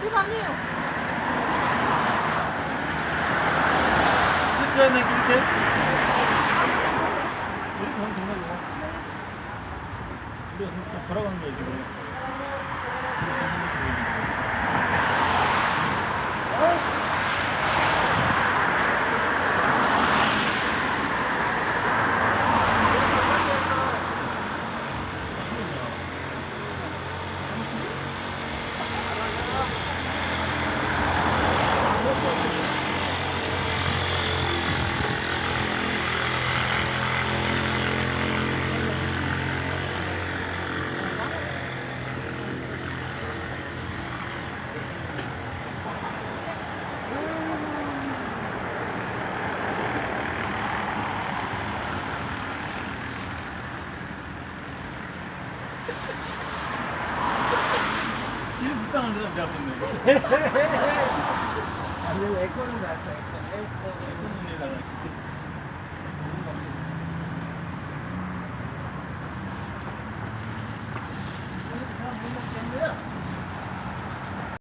이거 아니에요. 이렇게 하는 이렇게? 이렇게 하면 된다 이거. 우리가 좀 걸어가는 거야 지금. 이거 불쌍한 데가 내 앞에 있네. 아니 에코는 났어. 에코. 에코는 내다가.